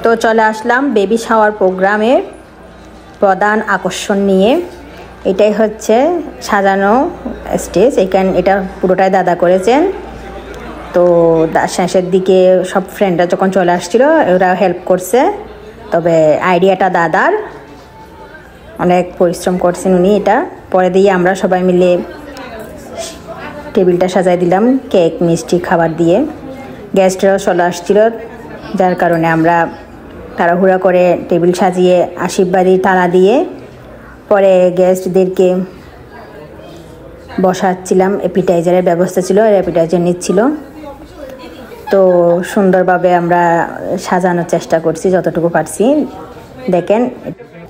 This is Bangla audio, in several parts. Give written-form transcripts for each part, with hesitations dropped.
তো চলে আসলাম বেবি শাওয়ার প্রোগ্রামের প্রধান আকর্ষণ নিয়ে। এটাই হচ্ছে সাজানো স্টেজ। এটা পুরোটাই দাদা করেছেন। তো শেষের দিকে সব ফ্রেন্ডরা যখন চলে আসছিল ওরা হেল্প করছে, তবে আইডিয়াটা দাদার, অনেক পরিশ্রম করছেন উনি। এটা পরে দিয়ে আমরা সবাই মিলে টেবিলটা সাজাই দিলাম কেক মিষ্টি খাবার দিয়ে। গেস্টরাও চলে আসছিল, যার কারণে আমরা তাড়াহুড়া করে টেবিল সাজিয়ে আশীর্বাদী তালা দিয়ে পরে গেস্টদেরকে বসাচ্ছিলাম। অ্যাপিটাইজারের ব্যবস্থা ছিল, অ্যাপিটাইজার নিচ্ছিল। তো সুন্দরভাবে আমরা সাজানোর চেষ্টা করছি যতটুকু পারছি। দেখেন,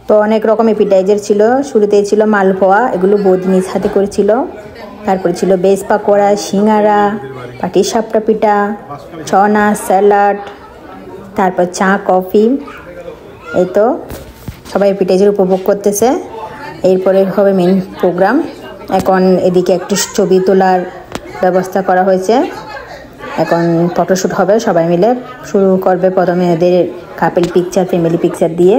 তো অনেক রকম অ্যাপিটাইজার ছিল। শুরুতেই ছিল মালপোয়া, এগুলো বৌদি নিজ হাতে করেছিল। তারপরে ছিল ভেজ পাকোড়া, সিঙ্গারা, পাটিসাপটা পিঠা, চনা, স্যালাড, তারপর চা, কফি। এই তো সবাই অ্যাপিটাইজার উপভোগ করতেছে। এরপরে হবে মেন প্রোগ্রাম। এখন এদিকে একটু ছবি তোলার ব্যবস্থা করা হয়েছে। এখন ফটোশ্যুট হবে, সবাই মিলে শুরু করবে প্রথমে এদের কাপল পিকচার, ফ্যামিলি পিকচার দিয়ে।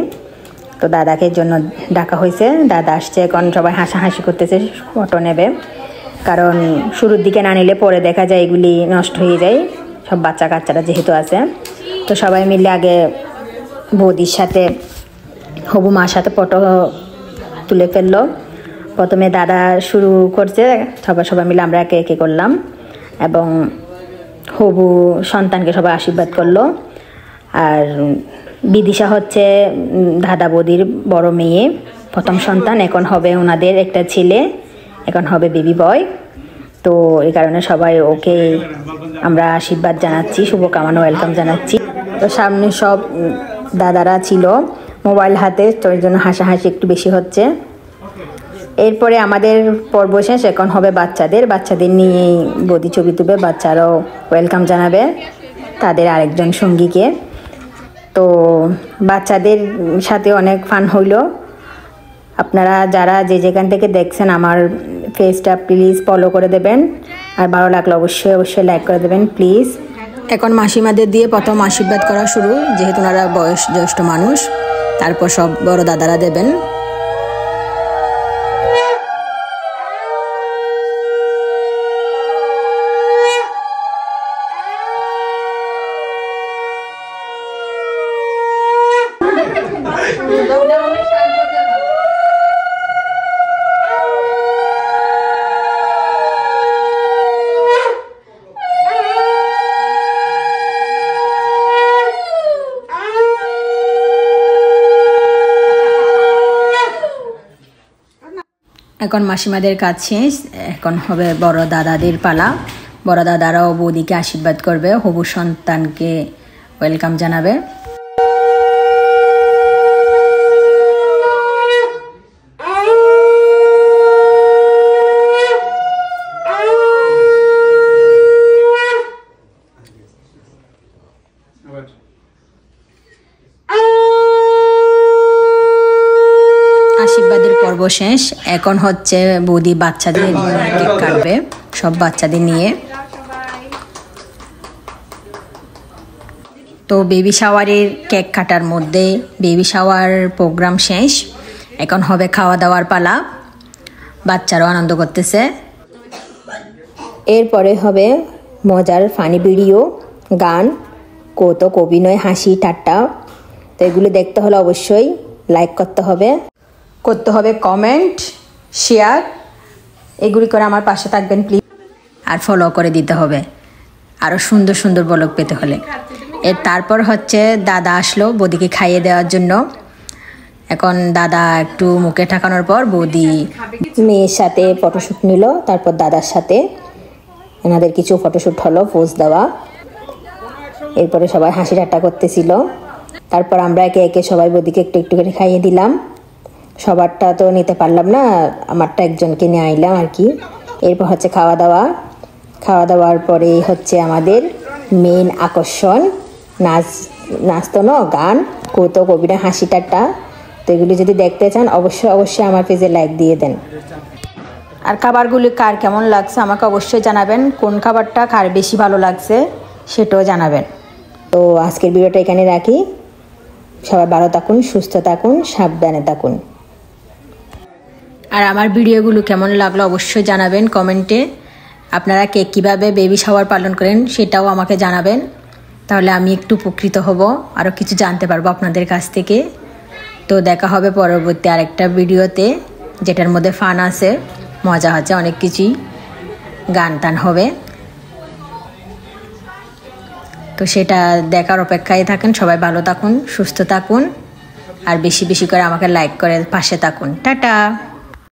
তো দাদাকে জন্য ডাকা হয়েছে, দাদা আসছে। এখন সবাই হাসাহাসি করতেছে, ফটো নেবে। কারণ শুরুর দিকে না নিলে পরে দেখা যায় এগুলি নষ্ট হয়ে যায়, সব বাচ্চা কাচ্চারা যেহেতু আছে। তো সবাই মিলে আগে বৌদির সাথে, হবু মার সাথে ফটো তুলে ফেললো। প্রথমে দাদা শুরু করছে, সবাই মিলে আমরা একে একে করলাম এবং হবু সন্তানকে সবাই আশীর্বাদ করলো। আর বিদিশা হচ্ছে দাদা বৌদির বড় মেয়ে, প্রথম সন্তান। এখন হবে ওনাদের একটা ছেলে, এখন হবে বেবি বয়। তো এই কারণে সবাই ওকে আমরা আশীর্বাদ জানাচ্ছি, শুভকামনা, ওয়েলকাম জানাচ্ছি। তো সামনে সব দাদারা ছিল মোবাইল হাতে, তো ওই জন্য হাসাহাসি একটু বেশি হচ্ছে। এরপরে আমাদের পর্ব শেষ, এখন হবে বাচ্চাদের নিয়েই বৌদি ছবি তুলবে। বাচ্চারাও ওয়েলকাম জানাবে তাদের আরেকজন সঙ্গীকে। তো বাচ্চাদের সাথে অনেক ফান হইল। আপনারা যারা যে যেখান থেকে দেখছেন আমার ফেসটা প্লিজ ফলো করে দেবেন, আর ভালো লাগলে অবশ্যই লাইক করে দেবেন প্লিজ। এখন মাসিমাদের দিয়ে প্রথম আশীর্বাদ করা শুরু, যেহেতু ওনারা বয়স জ্যেষ্ঠ মানুষ। তারপর সব বড় দাদারা দেবেন। এখন মাসিমাদের কাজ শেষ, এখন হবে বড় দাদাদের পালা। বড় দাদারাও বৌদিকে আশীর্বাদ করবে, হবু সন্তানকে ওয়েলকাম জানাবে। আশীর্বাদের পর্ব শেষ, এখন হচ্ছে বৌদি বাচ্চাদের কেক কাটবে, সব বাচ্চাদের নিয়ে। তো বেবি শাওয়ারের কেক কাটার মধ্যে বেবি শাওয়ার প্রোগ্রাম শেষ, এখন হবে খাওয়া দাওয়ার পালা। বাচ্চারাও আনন্দ করতেছে। এরপরে হবে মজার ফানি ভিডিও, গান, কৌতুক, অভিনয়, হাসি ঠাট্টা। তো এগুলো দেখতে হলে অবশ্যই লাইক করতে হবে কমেন্ট, শেয়ার, এগুলি করে আমার পাশে থাকবেন প্লিজ। আর ফলো করে দিতে হবে আরও সুন্দর সুন্দর ব্লগ পেতে হলে। তারপর হচ্ছে দাদা আসলো বৌদিকে খাইয়ে দেওয়ার জন্য। এখন দাদা একটু মুখে ঠাকানোর পর বৌদি মেয়ের সাথে ফটোশ্যুট নিল, তারপর দাদার সাথে এনাদের কিছু ফটোশ্যুট হলো, পোজ দেওয়া। এরপরে সবাই হাসি ঠাট্টা করতেছিল। তারপর আমরা একে একে সবাই বৌদিকে একটু একটু করে খাইয়ে দিলাম। সবারটা তো নিতে পারলাম না, আমারটা একজনকে নিয়ে আইলাম আর কি। এরপর হচ্ছে খাওয়া দাওয়ার পরে হচ্ছে আমাদের মেন আকর্ষণ, নাচতনো, গান, কৌতুক, অভিনয়, হাসি ঠাট্টা। তো এগুলি যদি দেখতে চান অবশ্যই আমার পেজে লাইক দিয়ে দেন। আর খাবারগুলি কার কেমন লাগছে আমাকে অবশ্যই জানাবেন, কোন খাবারটা কার বেশি ভালো লাগছে সেটাও জানাবেন। তো আজকের ভিডিওটা এখানে রাখি। সবাই ভালো থাকুন, সুস্থ থাকুন, সাবধানে থাকুন। আর আমার ভিডিওগুলো কেমন লাগলো অবশ্যই জানাবেন কমেন্টে। আপনারা কে কীভাবে বেবি শাওয়ার পালন করেন সেটাও আমাকে জানাবেন, তাহলে আমি একটু উপকৃত হব, আরও কিছু জানতে পারবো আপনাদের কাছ থেকে। তো দেখা হবে পরবর্তী আরেকটা ভিডিওতে, যেটার মধ্যে ফান আছে, মজা আছে, অনেক কিছুই গান টান হবে। তো সেটা দেখার অপেক্ষায় থাকেন। সবাই ভালো থাকুন, সুস্থ থাকুন, আর বেশি বেশি করে আমাকে লাইক করে পাশে থাকুন। টাটা।